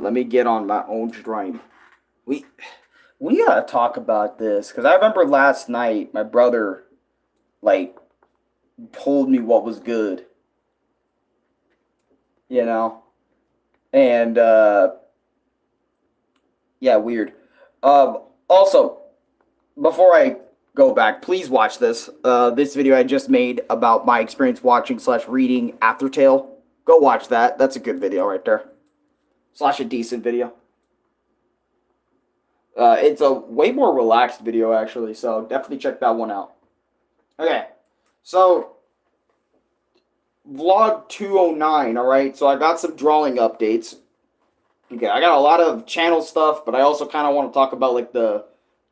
Let me get on my own stream. We we gotta talk about this because I remember last night my brother like told me what was good, you know, and yeah, weird. Also, before I go back, please watch this. This video I just made about my experience watching slash reading Aftertale. Go watch that. That's a good video right there. Slash a decent video. It's a way more relaxed video actually, so definitely check that one out. Okay, so vlog 209. All right, so I got some drawing updates. Okay, I got a lot of channel stuff, but I also kind of want to talk about like the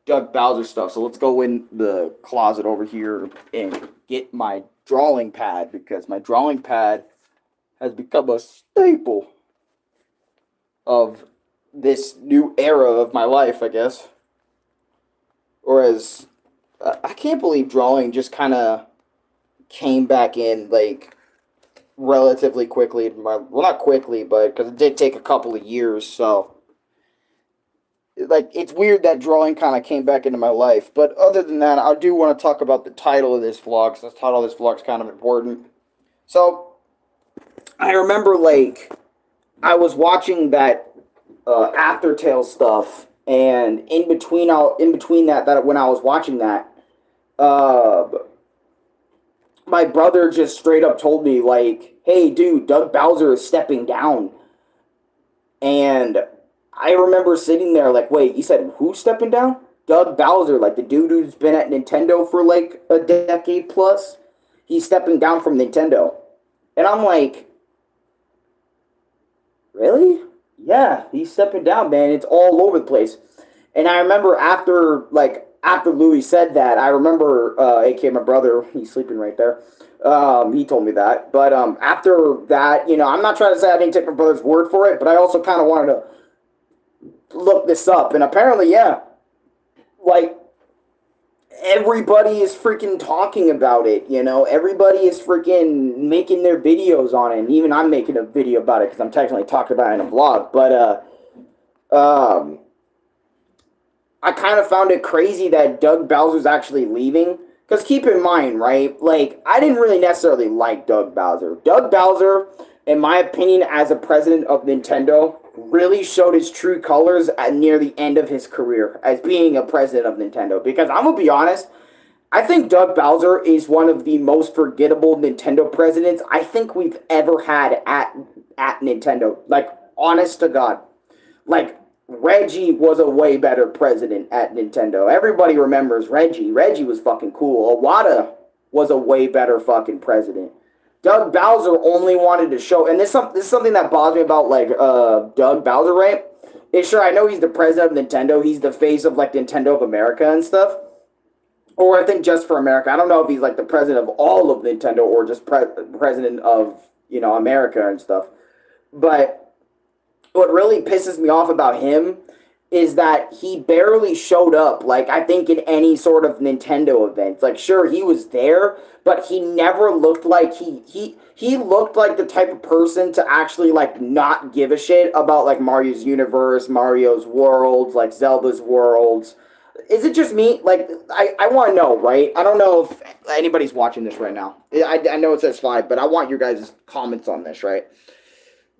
Doug Bowser stuff. So let's go in the closet over here and get my drawing pad because my drawing pad has become a staple of this new era of my life, I guess. Or as I can't believe drawing just kind of came back in like relatively quickly. Well, not quickly, but because it did take a couple of years. So, like, it's weird that drawing kind of came back into my life. But other than that, I do want to talk about the title of this vlog. So the title of this vlog is kind of important. So, I remember like I was watching that Aftertale stuff, and in between that when I was watching that, uh, my brother just straight up told me like, "Hey, dude, Doug Bowser is stepping down," and I remember sitting there like, "Wait, you said who's stepping down?" Doug Bowser, like the dude who's been at Nintendo for like a decade plus, he's stepping down from Nintendo, and I'm like, really? Yeah, he's stepping down, man. It's all over the place. And I remember after Louis said that, I remember aka my brother, he's sleeping right there. He told me that. But after that, I'm not trying to say I didn't take my brother's word for it, but I also kind of wanted to look this up, and apparently, yeah, like everybody is freaking talking about it. Everybody is freaking making their videos on it, and even I'm making a video about it because I'm technically talking about it in a vlog. But I kind of found it crazy that Doug Bowser's actually leaving. Because keep in mind, right? Like, I didn't really necessarily like Doug Bowser. Doug Bowser, in my opinion, as a president of Nintendo, really showed his true colors at near the end of his career as being a president of Nintendo. Because I'm going to be honest, I think Doug Bowser is one of the most forgettable Nintendo presidents I think we've ever had at Nintendo. Like, honest to God. Like, Reggie was a way better president at Nintendo. Everybody remembers Reggie. Reggie was fucking cool. Iwata was a way better fucking president. Doug Bowser only wanted to show, and this is something that bothers me about like Doug Bowser, right? Is sure I know he's the president of Nintendo. He's the face of like Nintendo of America and stuff, or I think just for America. I don't know if he's like the president of all of Nintendo or just president of America and stuff. But what really pisses me off about him is that he barely showed up, like, I think in any sort of Nintendo event. Like, sure, he was there, but he never looked like he looked like the type of person to actually, like, not give a shit about, like, Mario's universe, Mario's worlds, like, Zelda's worlds. Is it just me? Like, I want to know, right? I don't know if anybody's watching this right now. I know it says 5, but I want your guys' comments on this, right?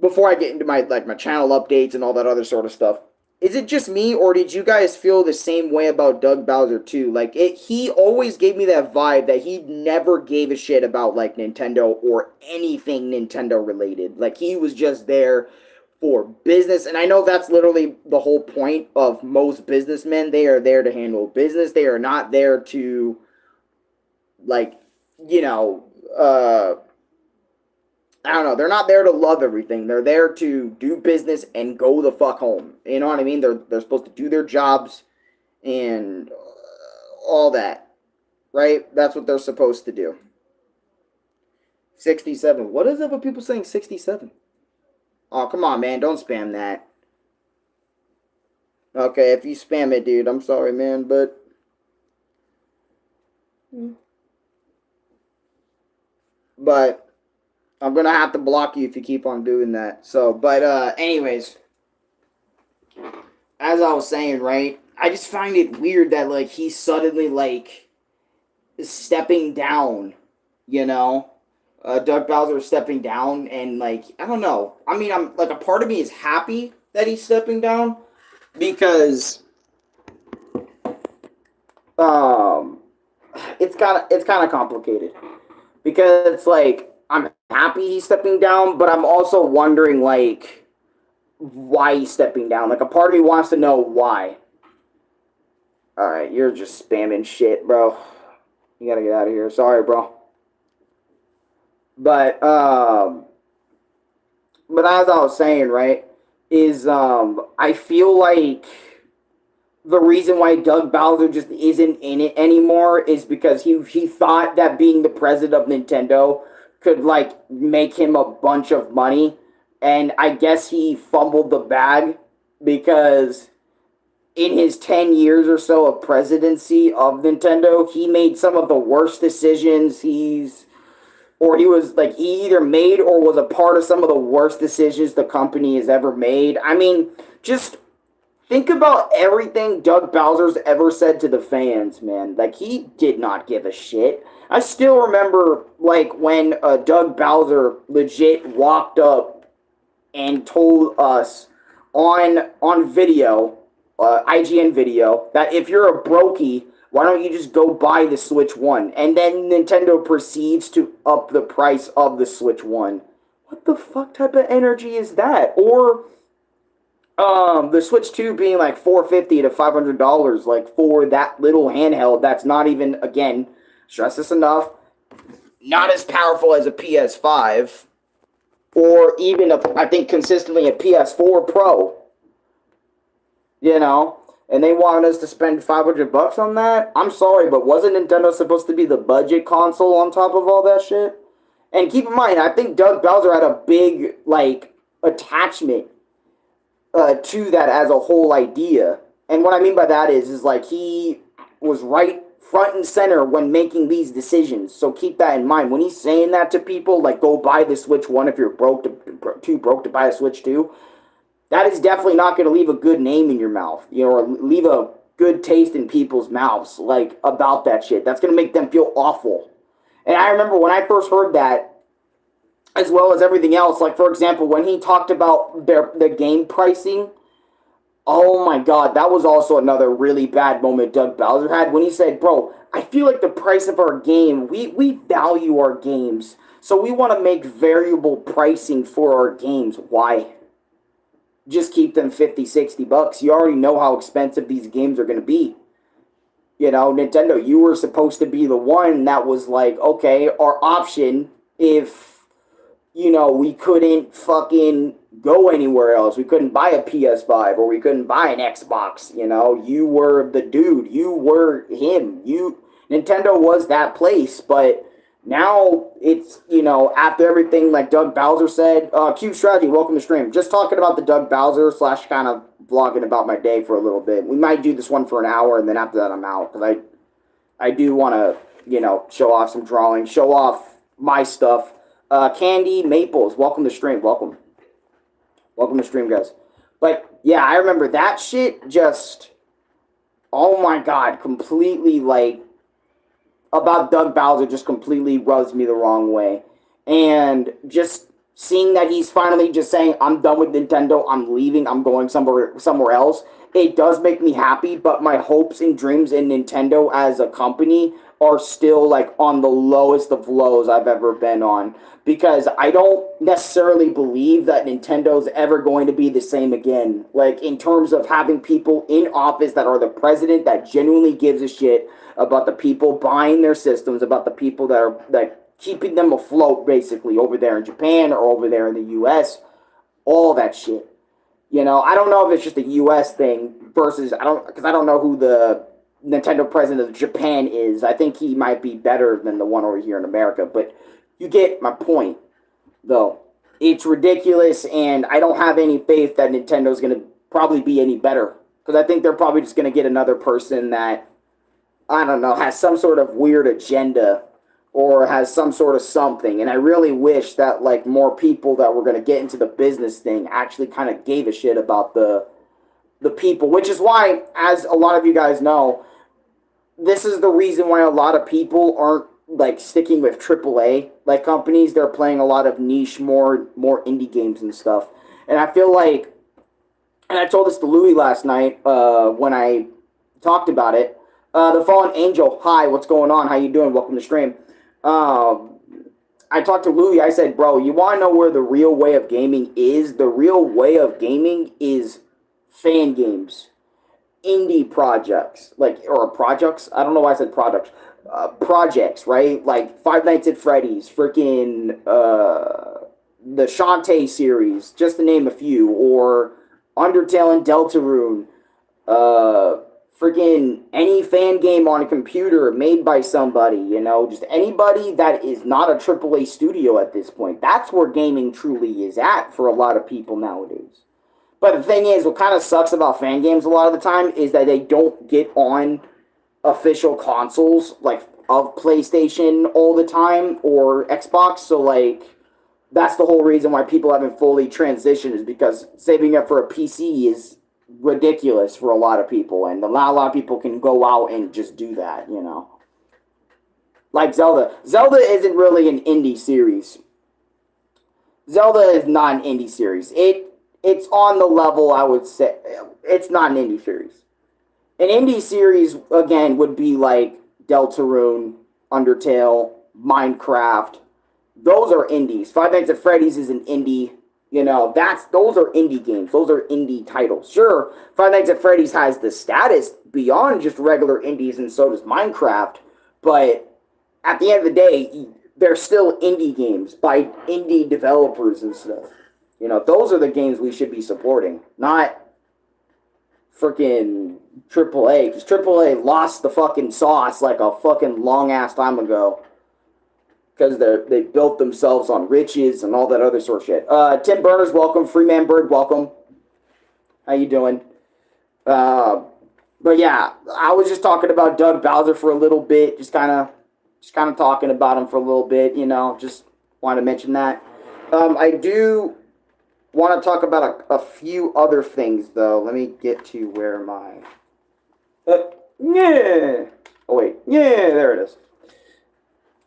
Before I get into my channel updates and all that other sort of stuff, is it just me or did you guys feel the same way about Doug Bowser too? Like he always gave me that vibe that he never gave a shit about like Nintendo or anything Nintendo related. Like he was just there for business, and I know that's literally the whole point of most businessmen. They are there to handle business. They are not there to like you know I don't know. They're not there to love everything. They're there to do business and go the fuck home. You know what I mean? They're supposed to do their jobs and all that, right? That's what they're supposed to do. 67. What is up with people saying 67? Oh, come on, man. Don't spam that. Okay, if you spam it, dude, I'm sorry, man, but I'm gonna have to block you if you keep on doing that. So, but anyways, as I was saying, right? I just find it weird that like he's suddenly like stepping down, you know? Doug Bowser stepping down, and like I don't know. I mean, I'm like a part of me is happy that he's stepping down because um it's kind of complicated because it's like I'm happy he's stepping down, but I'm also wondering like why he's stepping down. Like a part of me wants to know why. All right, you're just spamming shit, bro. You gotta get out of here. Sorry, bro. But but as I was saying, right, is I feel like the reason why Doug Bowser just isn't in it anymore is because he thought that being the president of Nintendo could like make him a bunch of money, and I guess he fumbled the bag because in his 10 years or so of presidency of Nintendo, he made some of the worst decisions he was like he either made or was a part of some of the worst decisions the company has ever made. I mean, just think about everything Doug Bowser's ever said to the fans, man. Like he did not give a shit. I still remember like when Doug Bowser legit walked up and told us on video, IGN video, that if you're a brokey, why don't you just go buy the Switch One? And then Nintendo proceeds to up the price of the Switch One. What the fuck type of energy is that? Or the Switch 2 being like $450 to $500 like for that little handheld that's not even, again, stress this enough, not as powerful as a PS5 or even I think consistently a PS4 Pro, you know? And they wanted us to spend $500 on that? I'm sorry, but wasn't Nintendo supposed to be the budget console on top of all that shit? And keep in mind, I think Doug Bowser had a big, like, attachment to that as a whole idea. And what I mean by that is like he was right front and center when making these decisions. So keep that in mind. When he's saying that to people, like go buy the Switch 1 if you're too broke to buy a Switch 2, that is definitely not going to leave a good name in your mouth, you know, or leave a good taste in people's mouths, like, about that shit. That's going to make them feel awful. And I remember when I first heard that, as well as everything else, like, for example, when he talked about the game pricing, oh my god, that was also another really bad moment Doug Bowser had when he said, bro, I feel like the price of our game, we value our games, so we want to make variable pricing for our games. Why? Just keep them 50, 60 bucks. You already know how expensive these games are going to be. You know, Nintendo, you were supposed to be the one that was like, okay, our option if, you know, we couldn't fucking go anywhere else. We couldn't buy a PS5 or we couldn't buy an Xbox, you know. You were the dude. You were him. Nintendo was that place, but now it's, you know, after everything like Doug Bowser said, Cube Strategy, welcome to stream. Just talking about the Doug Bowser / kind of vlogging about my day for a little bit. We might do this one for an hour and then after that I'm out because I do want to, you know, show off some drawing, show off my stuff. Candy Maples, welcome to stream. Welcome to stream, guys. But yeah, I remember that shit just, oh my god, completely like, about Doug Bowser just completely rubs me the wrong way. And just seeing that he's finally just saying, I'm done with Nintendo, I'm leaving, I'm going somewhere else, it does make me happy, but my hopes and dreams in Nintendo as a company are still like on the lowest of lows I've ever been on. Because I don't necessarily believe that Nintendo's ever going to be the same again. Like, in terms of having people in office that are the president that genuinely gives a shit about the people buying their systems, about the people that are like keeping them afloat, basically, over there in Japan or over there in the US. All that shit. You know, I don't know if it's just a US thing versus, because I don't know who the Nintendo president of Japan is. I think he might be better than the one over here in America, but you get my point, though. It's ridiculous, and I don't have any faith that Nintendo's going to probably be any better. Because I think they're probably just going to get another person that, I don't know, has some sort of weird agenda or has some sort of something. And I really wish that, like, more people that were going to get into the business thing actually kind of gave a shit about the the people, which is why, as a lot of you guys know, this is the reason why a lot of people aren't like sticking with AAA like companies. They're playing a lot of niche, more indie games and stuff. And I feel like, and I told this to Louis last night when I talked about it. The Fallen Angel, hi, what's going on? How you doing? Welcome to stream. I talked to Louis. I said, bro, you want to know where the real way of gaming is? The real way of gaming is fan games, indie projects, like, or projects. I don't know why I said products. Projects, right? Like Five Nights at Freddy's, freaking the Shantae series, just to name a few, or Undertale and Deltarune, freaking any fan game on a computer made by somebody, you know, just anybody that is not a AAA studio at this point. That's where gaming truly is at for a lot of people nowadays. But the thing is, what kind of sucks about fan games a lot of the time is that they don't get on official consoles, like, of PlayStation all the time, or Xbox, so, like, that's the whole reason why people haven't fully transitioned, is because saving up for a PC is ridiculous for a lot of people, and not a lot of people can go out and just do that, you know. Like Zelda. Zelda isn't really an indie series. Zelda is not an indie series. It's on the level, I would say. It's not an indie series. An indie series, again, would be like Deltarune, Undertale, Minecraft. Those are indies. Five Nights at Freddy's is an indie. You know, those are indie games. Those are indie titles. Sure, Five Nights at Freddy's has the status beyond just regular indies, and so does Minecraft. But at the end of the day, they're still indie games by indie developers and stuff. You know, those are the games we should be supporting, not freaking AAA. Because AAA lost the fucking sauce like a fucking long-ass time ago. Because they built themselves on riches and all that other sort of shit. Tim Berners, welcome. Freeman Bird, welcome. How you doing? But yeah, I was just talking about Doug Bowser for a little bit. Just kind of talking about him for a little bit, you know. Just wanted to mention that. I do want to talk about a few other things, though. Let me get to where my... yeah. Oh, wait. Yeah, there it is.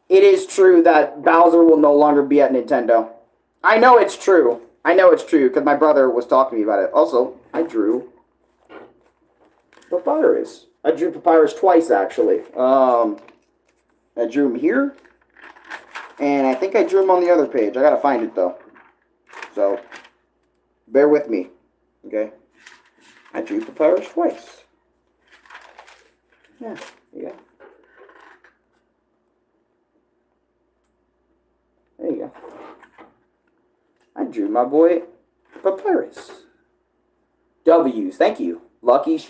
It is true that Bowser will no longer be at Nintendo. I know it's true. I know it's true, because my brother was talking to me about it. Also, I drew Papyrus. I drew Papyrus twice, actually. I drew him here, and I think I drew him on the other page. I gotta find it, though. So, bear with me, okay? I drew Papyrus twice. Yeah, there you go. There you go. I drew my boy Papyrus. W's, thank you. Lucky,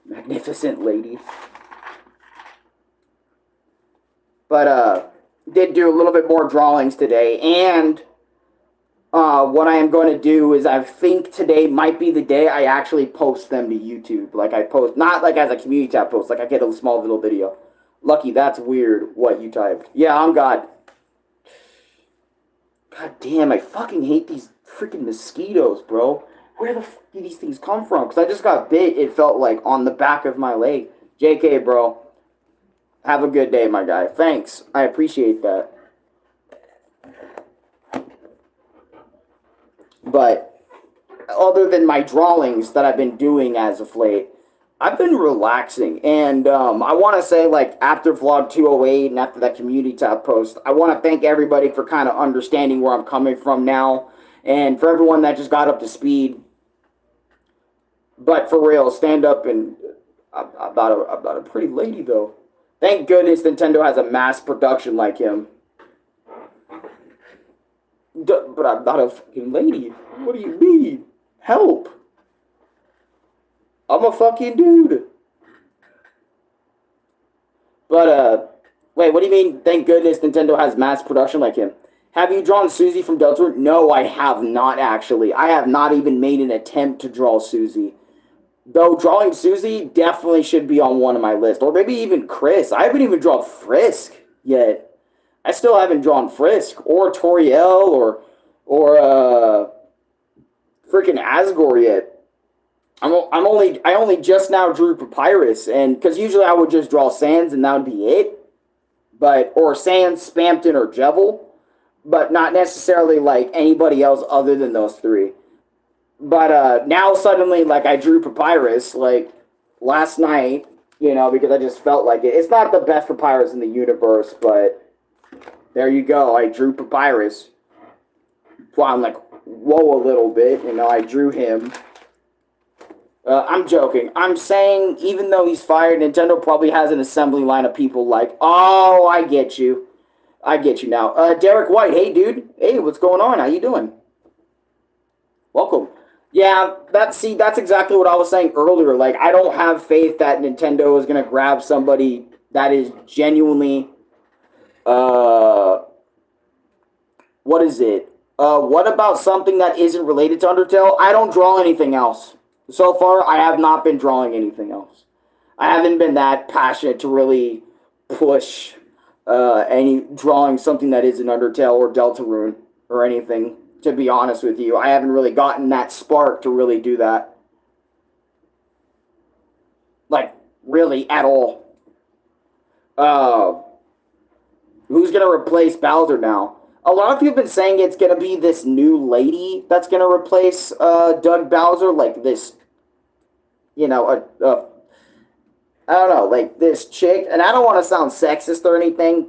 magnificent ladies. But, did do a little bit more drawings today, and what I am going to do is I think today might be the day I actually post them to YouTube. Like, I post, not like as a community tab post, like I get a small little video. Lucky, that's weird what you typed. Yeah, I'm God. God damn, I fucking hate these freaking mosquitoes, bro. Where the fuck do these things come from? Because I just got bit, it felt like, on the back of my leg. JK, bro. Have a good day, my guy. Thanks. I appreciate that. But, other than my drawings that I've been doing as of late, I've been relaxing, and I want to say, like, after Vlog 208 and after that community tab post, I want to thank everybody for kind of understanding where I'm coming from now, and for everyone that just got up to speed. But for real, stand up, and I'm not a pretty lady, though. Thank goodness Nintendo has a mass production like him. But I'm not a fucking lady. What do you mean? Help! I'm a fucking dude. But, wait, what do you mean, thank goodness Nintendo has mass production like him? Have you drawn Susie from Deltarune? No, I have not, actually. I have not even made an attempt to draw Susie. Though drawing Susie definitely should be on one of my list. Or maybe even Chris. I haven't even drawn Frisk yet. I still haven't drawn Frisk. Or Toriel. Or freaking Asgore yet. I only just now drew Papyrus, and because usually I would just draw Sands and that would be it, but or Sands, Spamton, or Jevil, but not necessarily like anybody else other than those three. But now suddenly, like I drew Papyrus like last night, because I just felt like it. It's not the best Papyrus in the universe, but there you go. I drew Papyrus. Well, I'm like, whoa, a little bit. I drew him. I'm joking. I'm saying even though he's fired, Nintendo probably has an assembly line of people like, oh, I get you. I get you now. Derek White, hey, dude. Hey, what's going on? How you doing? Welcome. Yeah, that's exactly what I was saying earlier. Like, I don't have faith that Nintendo is going to grab somebody that is genuinely, what is it? What about something that isn't related to Undertale? I don't draw anything else. So far, I have not been drawing anything else. I haven't been that passionate to really push any drawing something that isn't Undertale or Deltarune or anything, to be honest with you. I haven't really gotten that spark to really do that. Like, really, at all. Who's going to replace Bowser now? A lot of you have been saying it's going to be this new lady that's going to replace Doug Bowser, like this, I don't know, like this chick, and I don't want to sound sexist or anything,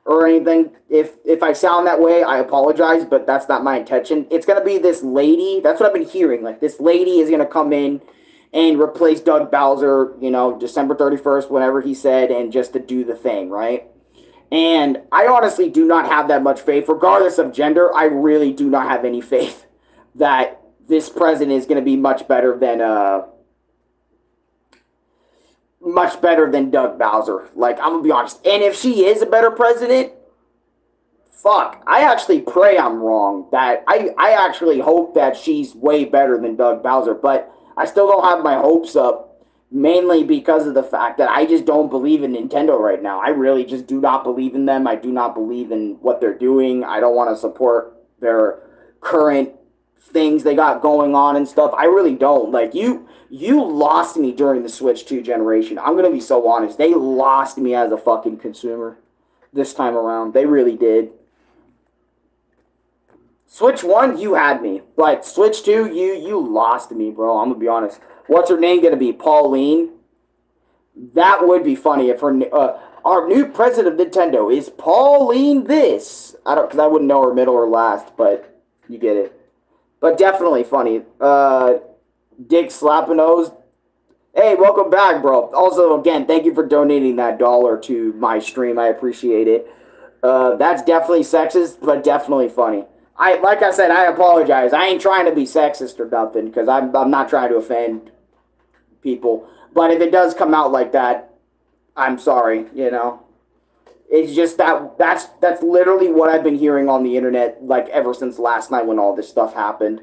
or anything. If I sound that way, I apologize, but that's not my intention. It's going to be this lady, that's what I've been hearing, like this lady is going to come in and replace Doug Bowser, December 31st, whenever he said, and just to do the thing, right? And I honestly do not have that much faith, regardless of gender. I really do not have any faith that this president is going to be much better than Doug Bowser. Like, I'm gonna be honest. And if she is a better president, fuck. I actually pray I'm wrong. That I actually hope that she's way better than Doug Bowser, but I still don't have my hopes up. Mainly because of the fact that I just don't believe in Nintendo right now. I really just do not believe in them. I do not believe in what they're doing. I don't want to support their current things they got going on and stuff. I really don't. Like, you lost me during the Switch 2 generation. I'm going to be so honest. They lost me as a fucking consumer this time around. They really did. Switch 1, you had me. But Switch 2, you lost me, bro. I'm going to be honest. What's her name going to be? Pauline? That would be funny if her... our new president of Nintendo is Pauline this. Because I wouldn't know her middle or last, but you get it. But definitely funny. Dick Slapinos. Hey, welcome back, bro. Also, again, thank you for donating that $1 to my stream. I appreciate it. That's definitely sexist, but definitely funny. Like I said, I apologize. I ain't trying to be sexist or nothing, because I'm not trying to offend people. But if it does come out like that, I'm sorry, It's just that's literally what I've been hearing on the internet, like, ever since last night when all this stuff happened.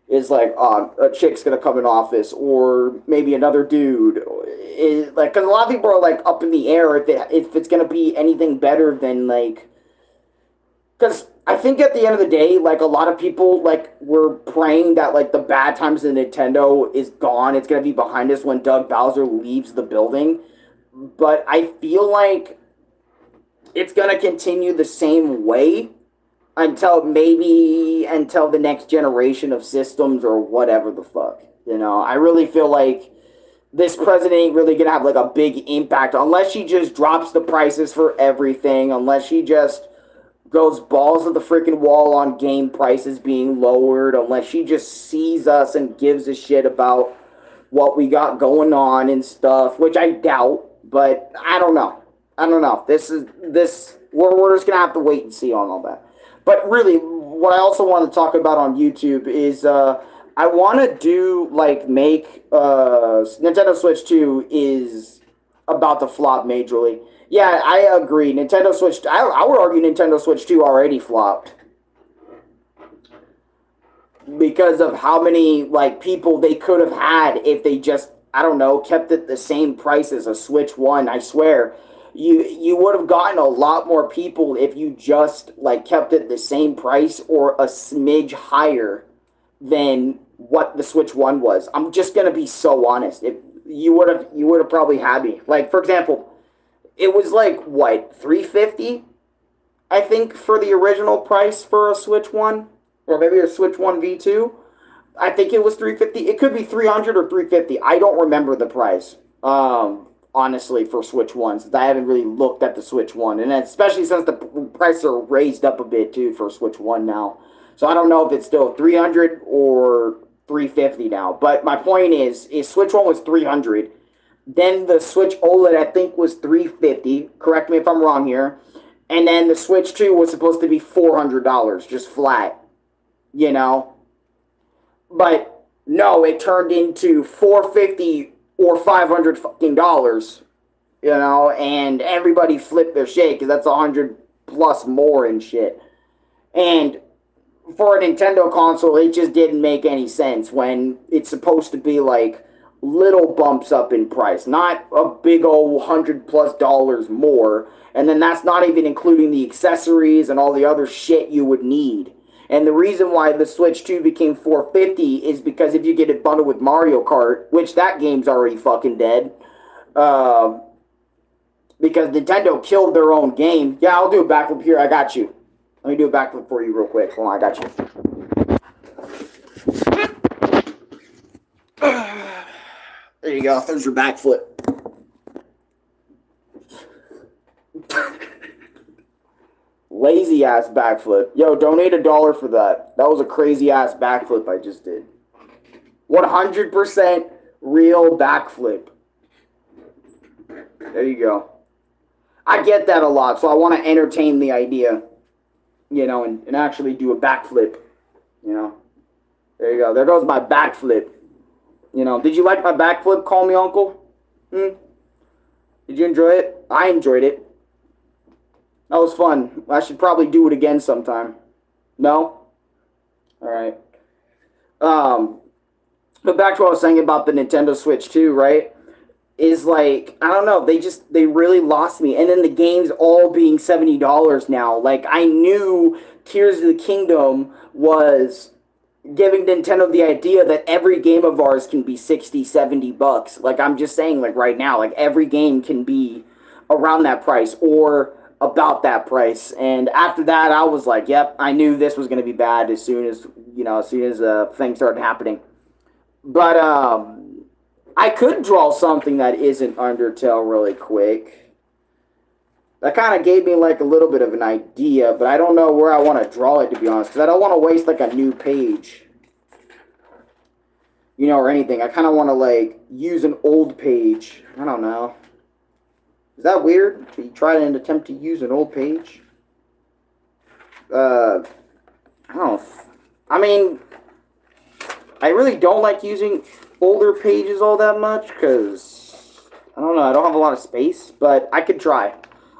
Is like, a chick's gonna come in office, or maybe another dude. Like, because a lot of people are, like, up in the air if it's gonna be anything better than, like... Because I think at the end of the day, like, a lot of people, like, were praying that, like, the bad times of Nintendo is gone. It's going to be behind us when Doug Bowser leaves the building. But I feel like it's going to continue the same way until the next generation of systems or whatever the fuck. I really feel like this president ain't really going to have, like, a big impact unless she just drops the prices for everything, unless she just... goes balls to the freaking wall on game prices being lowered, unless she just sees us and gives a shit about what we got going on and stuff, which I doubt, but I don't know. We're just gonna have to wait and see on all that. But really, what I also want to talk about on YouTube is, I want to do, like, make, Nintendo Switch 2 is about to flop majorly. Yeah, I agree. Nintendo Switch... I would argue Nintendo Switch 2 already flopped. Because of how many, like, people they could have had if they just, I don't know, kept it the same price as a Switch 1. I swear, you would have gotten a lot more people if you just, like, kept it the same price or a smidge higher than what the Switch One was. I'm just gonna be so honest. If you would have probably had me. Like for example, it was like what 350, I think, for the original price for a Switch One, or maybe a Switch One V2. I think it was 350. It could be 300 or 350. I don't remember the price. Honestly, for Switch One, since I haven't really looked at the Switch One, and especially since the prices are raised up a bit too for Switch One now. So I don't know if it's still 300 or 350 now. But my point is Switch One was 300. Then the Switch OLED I think was 350. Correct me if I'm wrong here. And then the Switch 2 was supposed to be $400, just flat, you know. But no, it turned into 450 or 500 fucking dollars, you know, and everybody flipped their shit because that's 100 plus more and shit. And for a Nintendo console, it just didn't make any sense when it's supposed to be like little bumps up in price, not a big old $100+ more. And then that's not even including the accessories and all the other shit you would need. And the reason why the Switch 2 became 450 is because if you get it bundled with Mario Kart, which that game's already fucking dead, because Nintendo killed their own game. Yeah, I'll do a backflip here. I got you. Let me do a backflip for you real quick. Hold on, I got you. There you go. There's your backflip. Lazy ass backflip. Yo, donate $1 for that. That was a crazy ass backflip I just did. 100% real backflip. There you go. I get that a lot, so I want to entertain the idea, you know, and actually do a backflip, you know. There you go. There goes my backflip. You know, did you like my backflip? Call me uncle. Did you enjoy it? I enjoyed it. That was fun. I should probably do it again sometime. No? Alright. But back to what I was saying about the Nintendo Switch 2, right? Is like, I don't know, they really lost me. And then the games all being $70 now. Like, I knew Tears of the Kingdom was giving Nintendo the idea that every game of ours can be 60, $70. Like, I'm just saying, like, right now, like, every game can be around that price or about that price. And after that, I was like, yep, I knew this was going to be bad as soon as, you know, as soon as things started happening. But I could draw something that isn't Undertale really quick. That kind of gave me like a little bit of an idea, but I don't know where I want to draw it, to be honest, because I don't want to waste like a new page, you know, or anything. I kind of want to like use an old page. I don't know. Is that weird? Should you try and attempt to use an old page? I don't know. I mean, I really don't like using older pages all that much because I don't know. I don't have a lot of space, but I could try.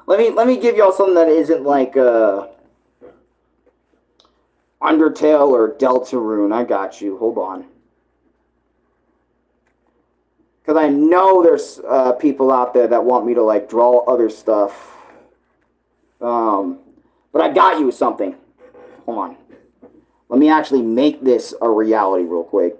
Let me give y'all something that isn't like Undertale or Deltarune. I got you. Hold on. Because I know there's people out there that want me to like draw other stuff. But I got you something. Hold on. Let me actually make this a reality real quick.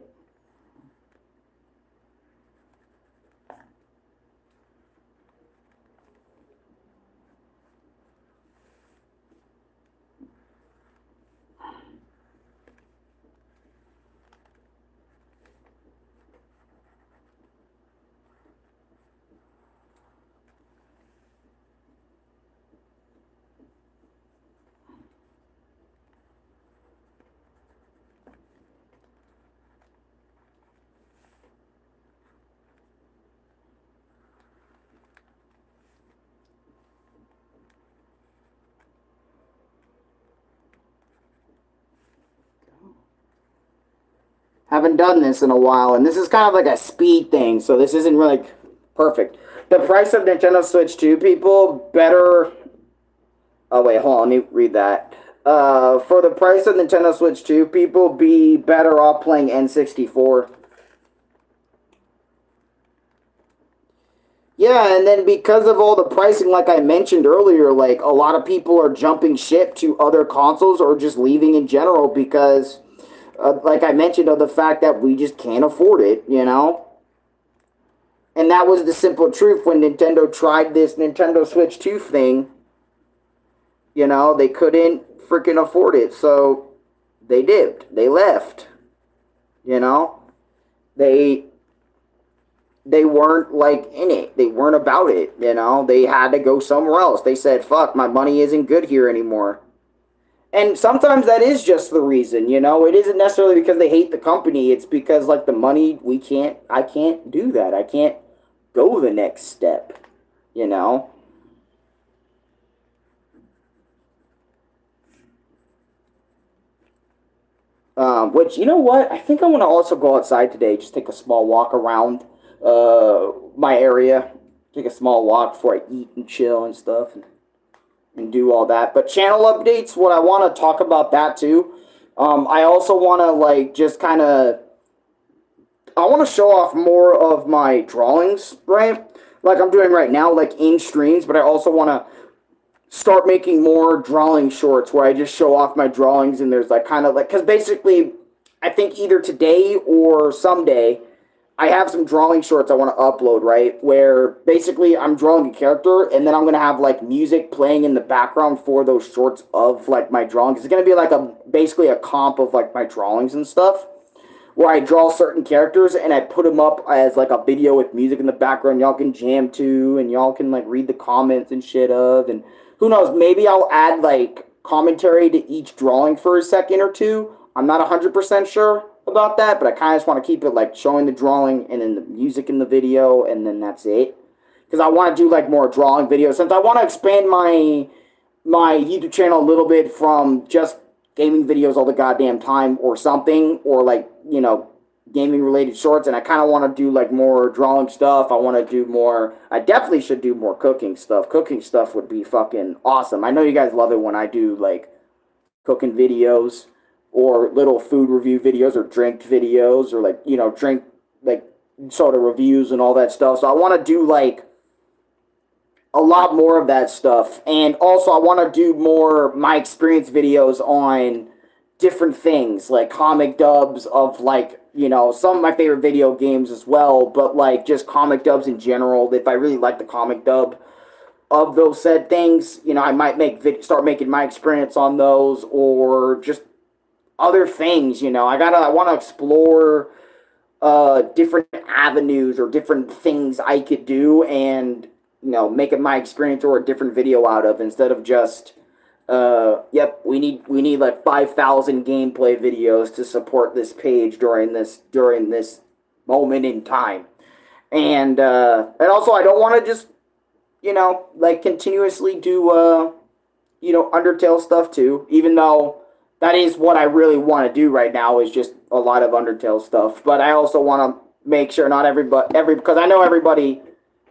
Haven't done this in a while, and this is kind of like a speed thing, so this isn't really perfect. The price of Nintendo Switch 2, people, better... Oh, wait, hold on, let me read that. For the price of Nintendo Switch 2, people, be better off playing N64. Yeah, and then because of all the pricing, like I mentioned earlier, like, a lot of people are jumping ship to other consoles or just leaving in general because... like I mentioned, of the fact that we just can't afford it, you know? And that was the simple truth when Nintendo tried this Nintendo Switch 2 thing. You know, they couldn't freaking afford it, so they dipped. They left. You know? They they weren't like in it. They weren't about it, you know? They had to go somewhere else. They said, "Fuck, my money isn't good here anymore." And sometimes that is just the reason, you know? It isn't necessarily because they hate the company. It's because like the money, I can't do that. I can't go the next step, you know? Which, you know what? I think I'm going to also go outside today, just take a small walk around my area. Take a small walk before I eat and chill and stuff and do all that. But channel updates, what I want to talk about that too. I also want to like just kind of, I want to show off more of my drawings, right? Like I'm doing right now, like in streams, but I also want to start making more drawing shorts where I just show off my drawings and there's like kind of like, because basically I think either today or someday I have some drawing shorts I want to upload, right? Where basically I'm drawing a character and then I'm going to have like music playing in the background for those shorts of like my drawings. It's going to be like a basically a comp of like my drawings and stuff where I draw certain characters and I put them up as like a video with music in the background. Y'all can jam to and y'all can like read the comments and shit of, and who knows, maybe I'll add like commentary to each drawing for a second or two. I'm not 100% sure about that, but I kind of just want to keep it like showing the drawing and then the music in the video and then that's it. Because I want to do like more drawing videos since I want to expand my YouTube channel a little bit from just gaming videos all the goddamn time or something, or like, you know, gaming related shorts, and I kind of want to do like more drawing stuff. I want to do more, I definitely should do more cooking stuff. Cooking stuff would be fucking awesome. I know you guys love it when I do like cooking videos or little food review videos or drink videos or like, you know, drink like sort of reviews and all that stuff. So I want to do like a lot more of that stuff. And also, I want to do more my experience videos on different things, like comic dubs of, like, you know, some of my favorite video games as well, but, like, just comic dubs in general. If I really like the comic dub of those said things, you know, I might start making my experience on those, or just other things, you know. I want to explore different avenues or different things I could do and, you know, make it my experience or a different video out of, instead of just yep, we need like 5,000 gameplay videos to support this page during this moment in time. And also I don't want to just, you know, like continuously do you know, Undertale stuff too, even though that is what I really want to do right now, is just a lot of Undertale stuff. But I also want to make sure not because I know everybody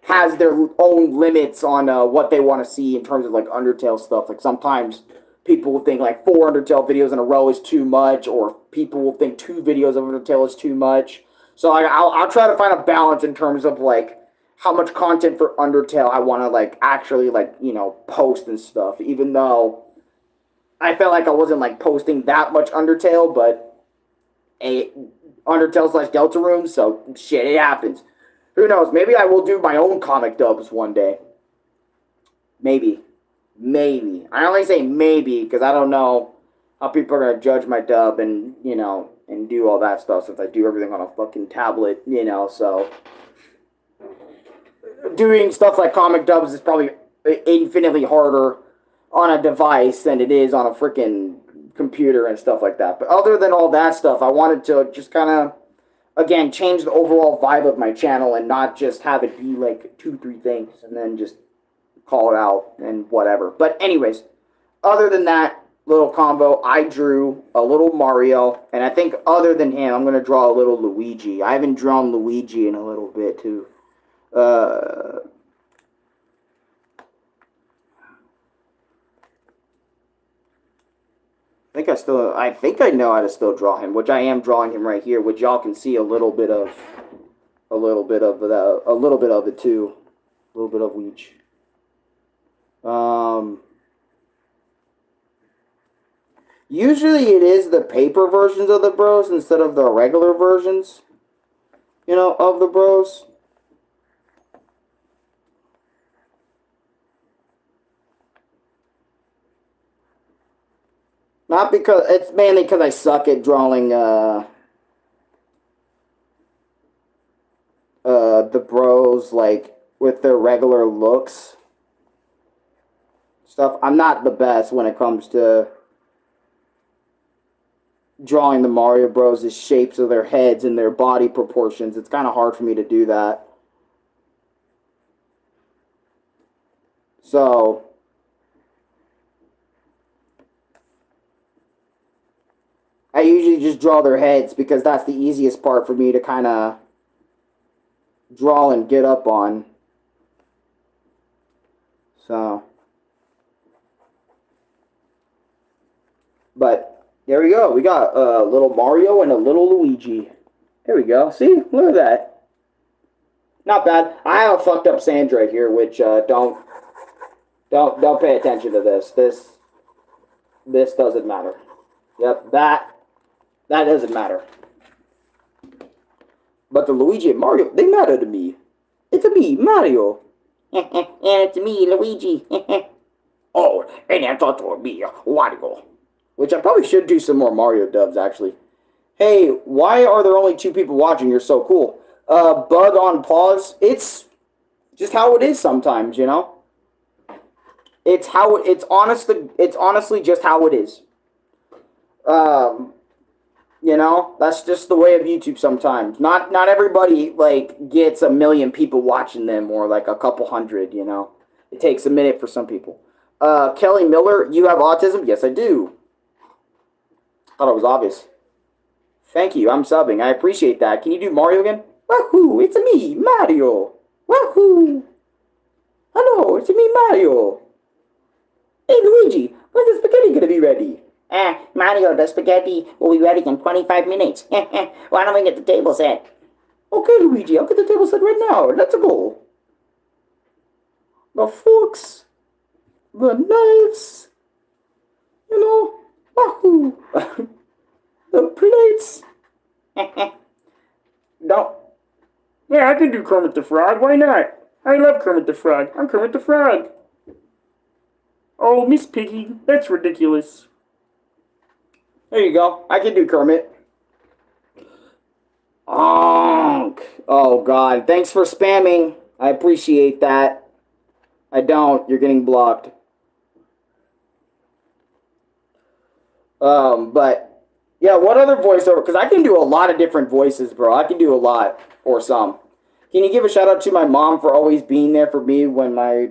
has their own limits on what they want to see in terms of like Undertale stuff. Like sometimes people will think like 4 Undertale videos in a row is too much, or people will think 2 videos of Undertale is too much. So like, I'll try to find a balance in terms of like how much content for Undertale I want to like actually like, you know, post and stuff. Even though I felt like I wasn't like posting that much Undertale, but a Undertale slash Deltarune, so shit, it happens. Who knows? Maybe I will do my own comic dubs one day. Maybe. Maybe. I only say maybe because I don't know how people are going to judge my dub and, you know, and do all that stuff since I do everything on a fucking tablet, you know, so doing stuff like comic dubs is probably infinitely harder on a device than it is on a freaking computer and stuff like that. But other than all that stuff, I wanted to just kind of, again, change the overall vibe of my channel and not just have it be like 2, 3 things and then just call it out and whatever. But anyways, other than that little combo, I drew a little Mario, and I think other than him, I'm going to draw a little Luigi. I haven't drawn Luigi in a little bit, too. I think I know how to still draw him, which I am drawing him right here, which y'all can see a little bit of it too, a little bit of each. Usually it is the paper versions of the Bros instead of the regular versions, of the Bros. Not because it's mainly because I suck at drawing the Bros like with their regular looks stuff. I'm not the best when it comes to drawing the Mario Bros. The shapes of their heads and their body proportions. It's kind of hard for me to do that. So I usually just draw their heads because that's the easiest part for me to kind of draw and get up on. So, but there we go. We got a little Mario and a little Luigi. There we go. See, look at that. Not bad. I have a fucked up Sandra here, which don't pay attention to this. This doesn't matter. Yep, that doesn't matter. But the Luigi and Mario, they matter to me. It's a me, Mario. And it's me, Luigi. Oh, and I thought it would be Wario. Which I probably should do some more Mario dubs, actually. Hey, why are there only 2 people watching? You're so cool. Bug on pause. It's just how it is sometimes, It's honestly just how it is. That's just the way of YouTube sometimes. Not everybody like gets a million people watching them or like a couple hundred, It takes a minute for some people. Kelly Miller, you have autism? Yes, I do. Thought it was obvious. Thank you. I'm subbing. I appreciate that. Can you do Mario again? Wahoo! It's me, Mario. Wahoo! Hello, it's me, Mario. Hey, Luigi, when's the spaghetti gonna be ready? Mario, the spaghetti will be ready in 25 minutes. Why don't we get the table set? Okay, Luigi, I'll get the table set right now. Let's go. The forks, the knives, wahoo. The plates. No. Yeah, I can do Kermit the Frog. Why not? I love Kermit the Frog. I'm Kermit the Frog. Oh, Miss Piggy, that's ridiculous. There you go. I can do Kermit. Oh, God. Thanks for spamming. I appreciate that. I don't. You're getting blocked. But, yeah, what other voiceover? Because I can do a lot of different voices, bro. I can do a lot. Or some. Can you give a shout out to my mom for always being there for me when my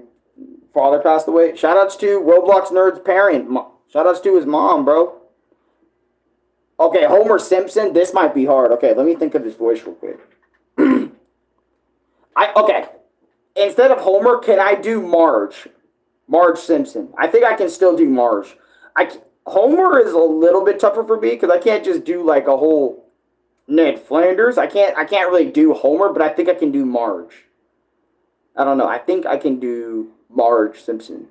father passed away? Shout outs to Roblox Nerd's parent. Shout outs to his mom, bro. Okay, Homer Simpson. This might be hard. Okay, let me think of his voice real quick. Okay. Instead of Homer, can I do Marge? Marge Simpson. I think I can still do Marge. Homer is a little bit tougher for me because I can't just do like a whole Ned Flanders. I can't really do Homer, but I think I can do Marge. I don't know. I think I can do Marge Simpson.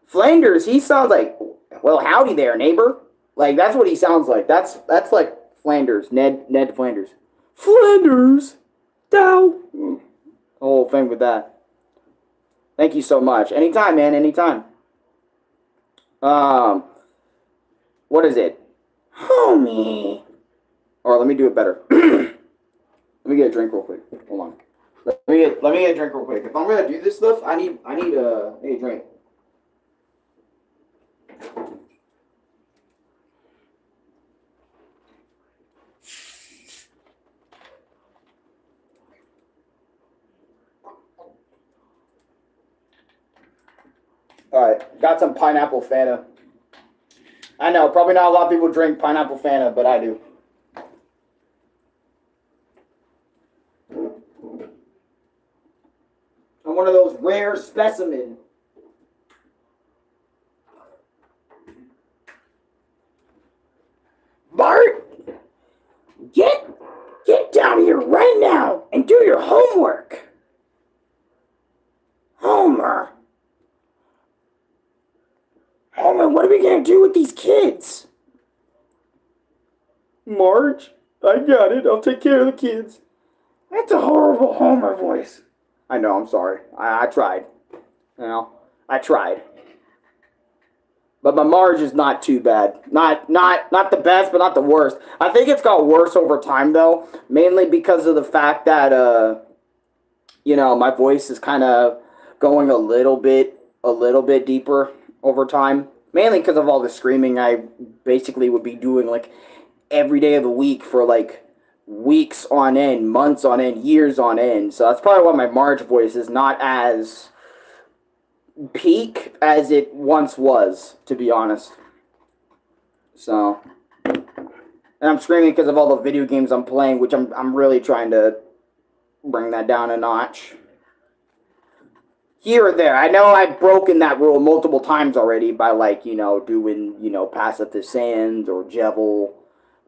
Flanders, he sounds like, well, howdy there, neighbor. Like, that's what he sounds like. That's like Flanders, Ned Flanders. Flanders! Dow! The whole thing with that. Thank you so much. Anytime, man, anytime. What is it? Homie. Or let me do it better. Let me get a drink real quick. Hold on. Let me get a drink real quick. If I'm gonna do this stuff, I need a drink. Alright, got some pineapple Fanta. I know, probably not a lot of people drink pineapple Fanta, but I do. I'm one of those rare specimens. Bart, get down here right now and do your homework. Homer. what are we gonna do with these kids? Marge, I got it. I'll take care of the kids. That's a horrible Homer voice. I know, I'm sorry. I tried. You know, I tried. But my Marge is not too bad. Not the best, but not the worst. I think it's got worse over time though, mainly because of the fact that you know, my voice is kind of going a little bit deeper over time. Mainly because of all the screaming I basically would be doing like every day of the week for like weeks on end, months on end, years on end. So that's probably why my Marge voice is not as peak as it once was, to be honest. So, and I'm screaming because of all the video games I'm playing, which I'm really trying to bring that down a notch. Here or there. I know I've broken that rule multiple times already by, like, you know, doing, you know, Pacifist Sands or Jevil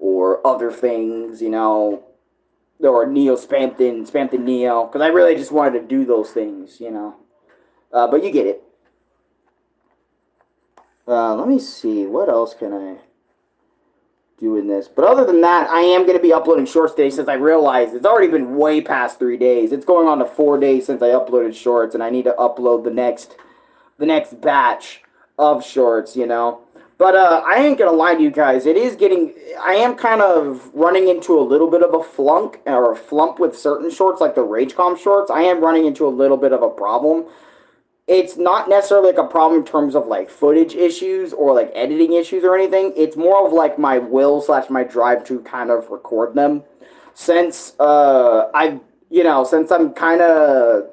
or other things, you know, or Neo Spamton Neo, because I really just wanted to do those things, you know. But you get it. Let me see. What else can I do in this? But other than that, I am going to be uploading shorts today since I realized it's already been way past 3 days. It's going on to 4 days since I uploaded shorts, and I need to upload the next batch of shorts, you know. But I ain't going to lie to you guys. I am kind of running into a little bit of a flump with certain shorts, like the RageCom shorts. I am running into a little bit of a problem. It's not necessarily like a problem in terms of like footage issues or like editing issues or anything. It's more of like my will / my drive to kind of record them. Since since I'm kind of,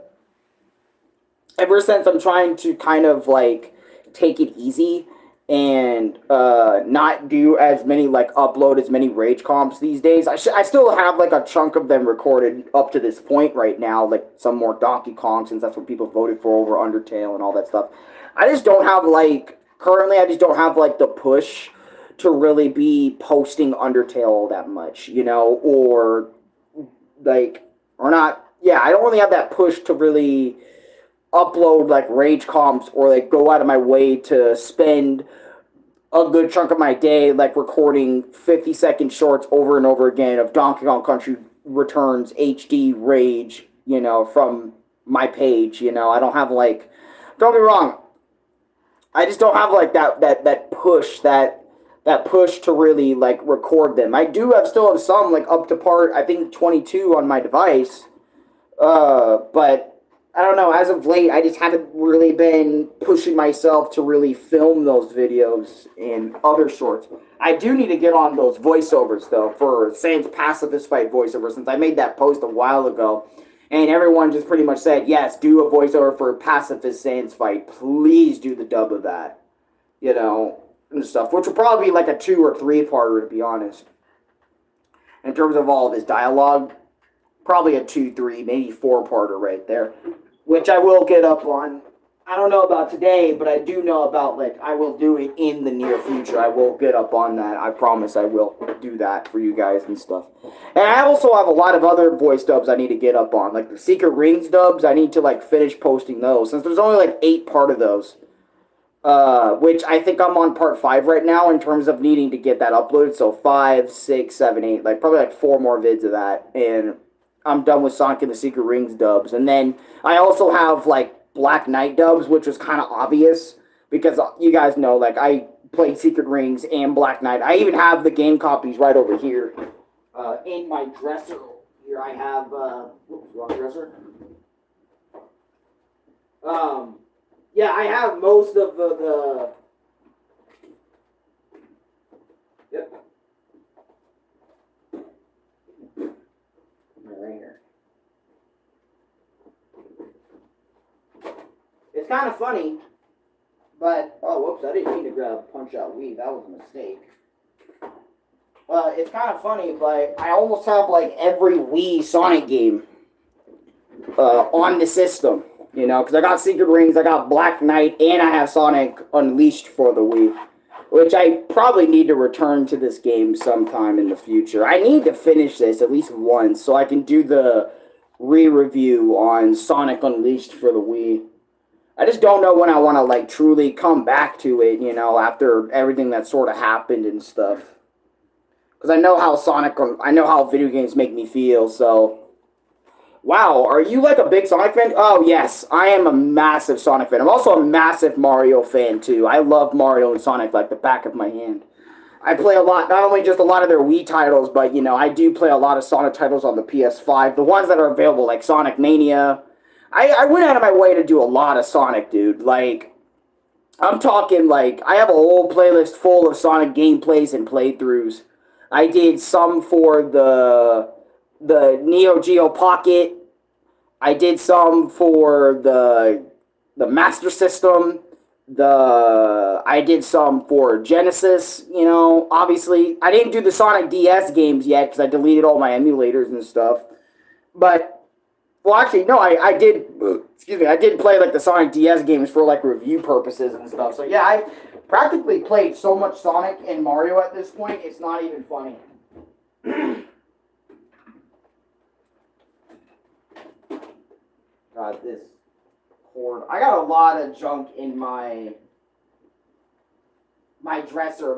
ever since I'm trying to kind of like take it easy and not do as many, like upload as many rage comps these days. I still have like a chunk of them recorded up to this point right now, like some more Donkey Kong, since that's what people voted for over Undertale and all that stuff. I just don't have like, currently I just don't have like the push to really be posting Undertale all that much, you know, or like, or not, yeah, I don't really have that push to really upload like rage comps or like go out of my way to spend a good chunk of my day like recording 50-second shorts over and over again of Donkey Kong Country Returns HD Rage, you know, from my page, you know. I don't have like, don't get me wrong, I just don't have like that push to really like record them. I still have some like up to part, I think 22 on my device, but I don't know, as of late, I just haven't really been pushing myself to really film those videos and other shorts. I do need to get on those voiceovers, though, for Sans Pacifist Fight voiceover, since I made that post a while ago. And everyone just pretty much said, yes, do a voiceover for Pacifist Sans Fight. Please do the dub of that. You know, and stuff. Which will probably be like a 2 or 3-parter, to be honest. In terms of all of his dialogue, probably a 2, 3, maybe 4-parter right there. Which I will get up on. I don't know about today, but I do know about, like, I will do it in the near future. I will get up on that. I promise I will do that for you guys and stuff. And I also have a lot of other voice dubs I need to get up on. Like, the Secret Rings dubs, I need to, like, finish posting those. Since there's only, like, 8 part of those. Which I think I'm on part 5 right now in terms of needing to get that uploaded. So 5, 6, 7, 8. Like, probably, like, 4 more vids of that. And I'm done with Sonic and the Secret Rings dubs. And then I also have, like, Black Knight dubs, which was kind of obvious. Because you guys know, like, I played Secret Rings and Black Knight. I even have the game copies right over here. In my dresser. Here I have, whoops, wrong dresser. Yeah, I have most of the yep. Right here. It's kind of funny, but, oh, whoops, I didn't mean to grab Punch-Out Wii. That was a mistake. It's kind of funny, but I almost have, like, every Wii Sonic game on the system, you know, because I got Secret Rings, I got Black Knight, and I have Sonic Unleashed for the Wii, which I probably need to return to this game sometime in the future. I need to finish this at least once so I can do the re-review on Sonic Unleashed for the Wii. I just don't know when I want to like truly come back to it, you know, after everything that sort of happened and stuff. Because I know how video games make me feel. So, wow, are you like a big Sonic fan? Oh yes, I am a massive Sonic fan. I'm also a massive Mario fan too. I love Mario and Sonic like the back of my hand. I play a lot, not only just a lot of their Wii titles, but you know, I do play a lot of Sonic titles on the PS5. The ones that are available, like Sonic Mania. I went out of my way to do a lot of Sonic, dude. Like, I'm talking like I have a whole playlist full of Sonic gameplays and playthroughs. I did some for the Neo Geo Pocket. I did some for the Master System. I did some for Genesis. You know, obviously I didn't do the Sonic DS games yet because I deleted all my emulators and stuff. But well, actually, no, I did. Excuse me, I did play like the Sonic DS games for like review purposes and stuff. So yeah, I practically played so much Sonic and Mario at this point. It's not even funny. God, this cord. I got a lot of junk in my dresser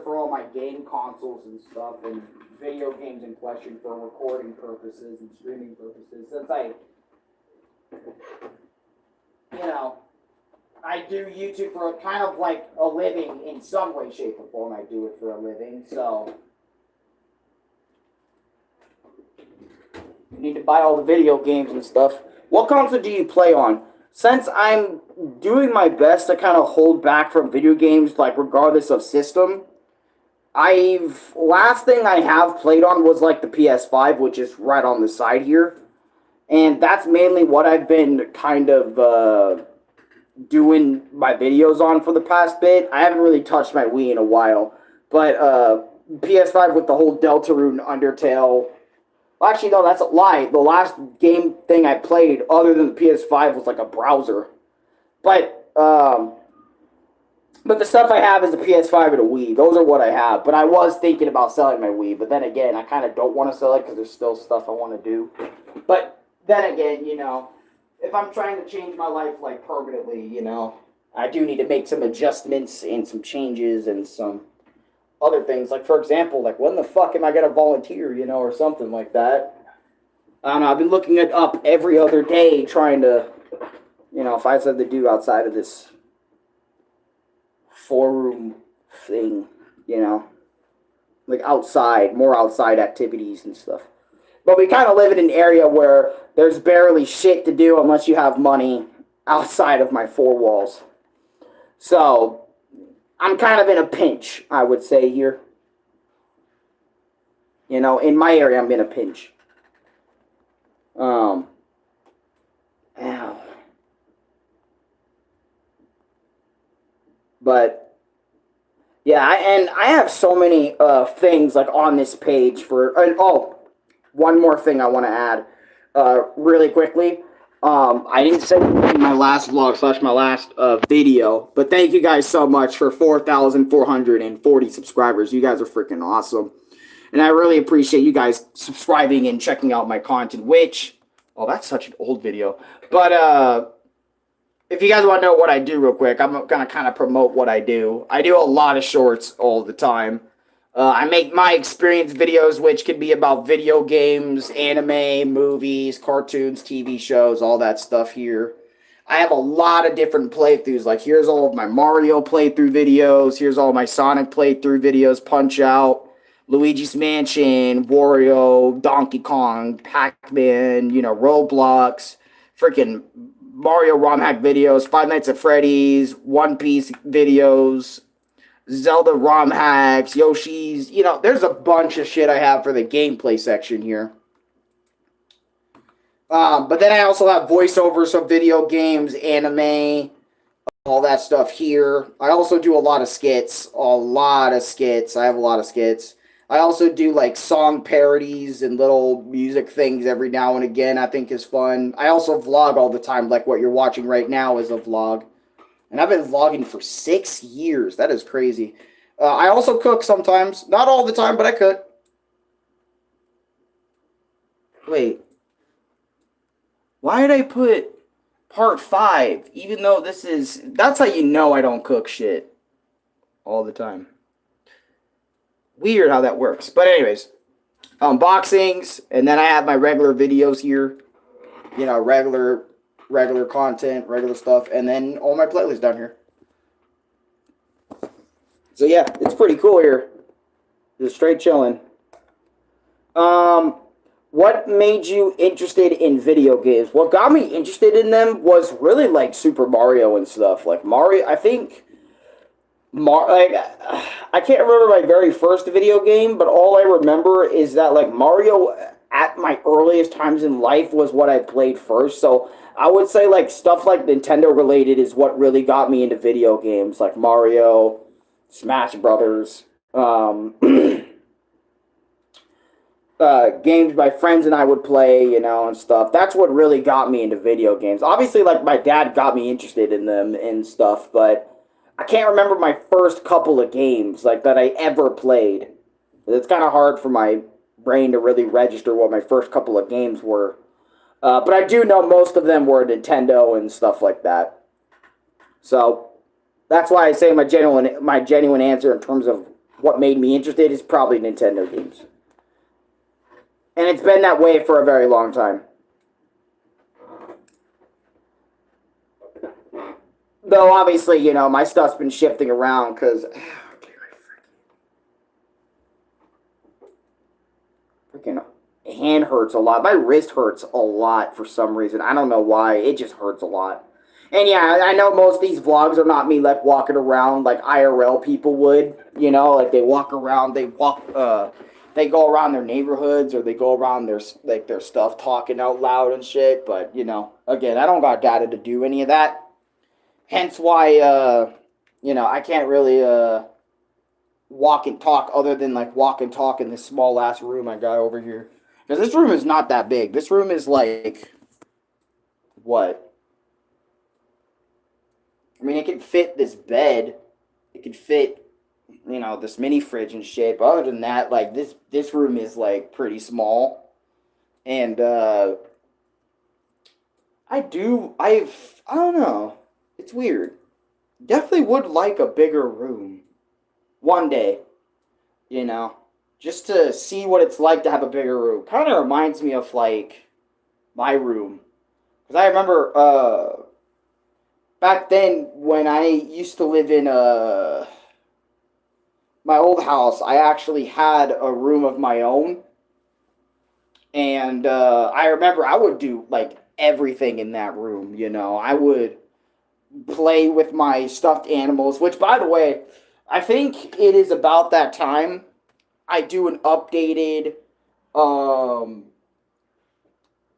for all my game consoles and stuff, and video games in question for recording purposes and streaming purposes. Since you know, I do YouTube for kind of like a living in some way, shape, or form. I do it for a living, so you need to buy all the video games and stuff. What console do you play on? Since I'm doing my best to kind of hold back from video games, like regardless of system, last thing I have played on was like the PS5, which is right on the side here. And that's mainly what I've been kind of doing my videos on for the past bit. I haven't really touched my Wii in a while. But PS5 with the whole Deltarune Undertale. Well, actually, no, that's a lie. The last game thing I played other than the PS5 was like a browser. But the stuff I have is a PS5 and a Wii. Those are what I have. But I was thinking about selling my Wii. But then again, I kind of don't want to sell it because there's still stuff I want to do. But then again, you know, if I'm trying to change my life like permanently, you know, I do need to make some adjustments and some changes and some other things. Like, for example, like when the fuck am I going to volunteer, you know, or something like that. I don't know. I've been looking it up every other day trying to, you know, find something to do outside of this four-room thing, you know, like outside, more outside activities and stuff. But we kind of live in an area where there's barely shit to do unless you have money outside of my four walls. So I'm kind of in a pinch, I would say here. You know, in my area, I'm in a pinch. Ow. But yeah, I have so many things like on this page for. One more thing I want to add, really quickly. I didn't say it in my last vlog / my last video, but thank you guys so much for 4,440 subscribers. You guys are freaking awesome, and I really appreciate you guys subscribing and checking out my content. Which, oh, that's such an old video, but if you guys want to know what I do real quick, I'm gonna kind of promote what I do. I do a lot of shorts all the time. I make my experience videos, which could be about video games, anime, movies, cartoons, TV shows, all that stuff here. I have a lot of different playthroughs. Like, here's all of my Mario playthrough videos. Here's all my Sonic playthrough videos. Punch-Out, Luigi's Mansion, Wario, Donkey Kong, Pac-Man, you know, Roblox, freaking Mario ROM hack videos, Five Nights at Freddy's, One Piece videos, Zelda ROM hacks, Yoshi's, you know, there's a bunch of shit I have for the gameplay section here. But then I also have voiceovers of video games, anime, all that stuff here. I also do a lot of skits. I have a lot of skits. I also do like song parodies and little music things every now and again. I think is fun. I also vlog all the time, like what you're watching right now is a vlog. And I've been vlogging for 6 years. That is crazy. I also cook sometimes. Not all the time, but I cook. Wait. Why did I put Part 5. Even though that's how you know I don't cook shit all the time. Weird how that works. But anyways, unboxings, and then I have my regular videos here. You know, regular content, regular stuff, and then all my playlists down here. So yeah, it's pretty cool here. Just straight chilling. What made you interested in video games? What got me interested in them was really like Super Mario and stuff. Like Mario, I think like I can't remember my very first video game, but all I remember is that like Mario at my earliest times in life was what I played first. So I would say like stuff like Nintendo related is what really got me into video games, like Mario, Smash Brothers, games my friends and I would play, you know, and stuff. That's what really got me into video games. Obviously, like my dad got me interested in them and stuff, but I can't remember my first couple of games like that I ever played. It's kind of hard for my brain to really register what my first couple of games were. But I do know most of them were Nintendo and stuff like that. So that's why I say my genuine answer in terms of what made me interested is probably Nintendo games. And it's been that way for a very long time. Though, obviously, you know, my stuff's been shifting around because... freaking hand hurts a lot. My wrist hurts a lot for some reason. I don't know why. It just hurts a lot. And yeah, I know most of these vlogs are not me like walking around like IRL people would. You know, like they walk around, they go around their neighborhoods or they go around their stuff talking out loud and shit. But, you know, again, I don't got data to do any of that. Hence why, you know, I can't really walk and talk other than like walk and talk in this small ass room I got over here. Because this room is not that big. This room is like, what? I mean, it could fit this bed. It could fit, you know, this mini fridge and shit. But other than that, like this room is like pretty small. And I don't know. It's weird. Definitely would like a bigger room one day, you know, just to see what it's like to have a bigger room. Kind of reminds me of like my room. Because I remember back then when I used to live in my old house, I actually had a room of my own. And I remember I would do like everything in that room, you know. I would play with my stuffed animals, which, by the way, I think it is about that time I do an updated,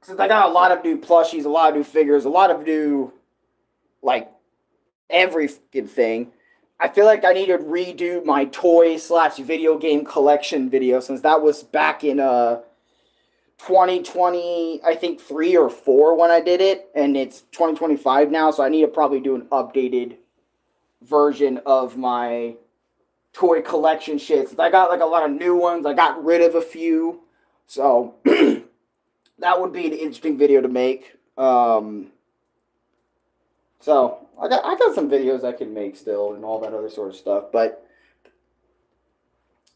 since I got a lot of new plushies, a lot of new figures, a lot of new, like, every fucking thing. I feel like I need to redo my toy slash video game collection video, since that was back in 2020, I think 3 or 4 when I did it, and it's 2025 now, so I need to probably do an updated version of my toy collection shit. Since I got like a lot of new ones, I got rid of a few, so that would be an interesting video to make. So I got some videos I can make still and all that other sort of stuff, but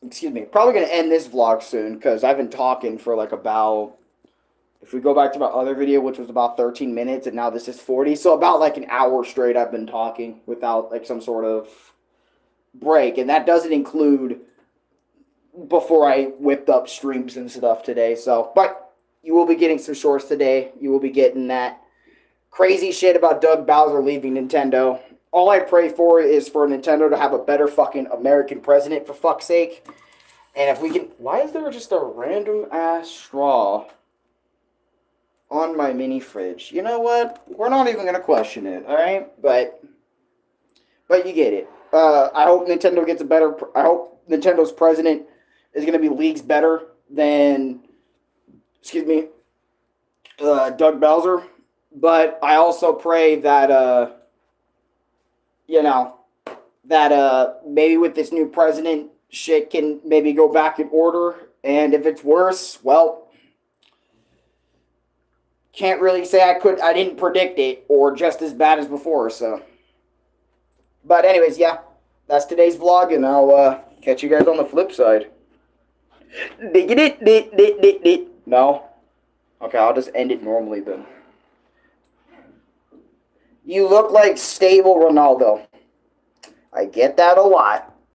excuse me, probably gonna end this vlog soon because I've been talking for like about, if we go back to my other video, which was about 13 minutes, and now this is 40, so about like an hour straight I've been talking without like some sort of break, and that doesn't include before I whipped up streams and stuff today. So, but you will be getting some shorts today. You will be getting that crazy shit about Doug Bowser leaving Nintendo. All I pray for is for Nintendo to have a better fucking American president, for fuck's sake. And if we can... Why is there just a random ass straw on my mini fridge? You know what? We're not even going to question it, alright? But you get it. I hope Nintendo gets a better... I hope Nintendo's president is going to be leagues better than... Excuse me. Doug Bowser. But I also pray that... you know, that maybe with this new president, shit can maybe go back in order. And if it's worse, well, can't really say I didn't predict it or just as bad as before. So, but anyways, yeah, that's today's vlog, and I'll catch you guys on the flip side. No, okay, I'll just end it normally then. You look like stable Ronaldo. I get that a lot.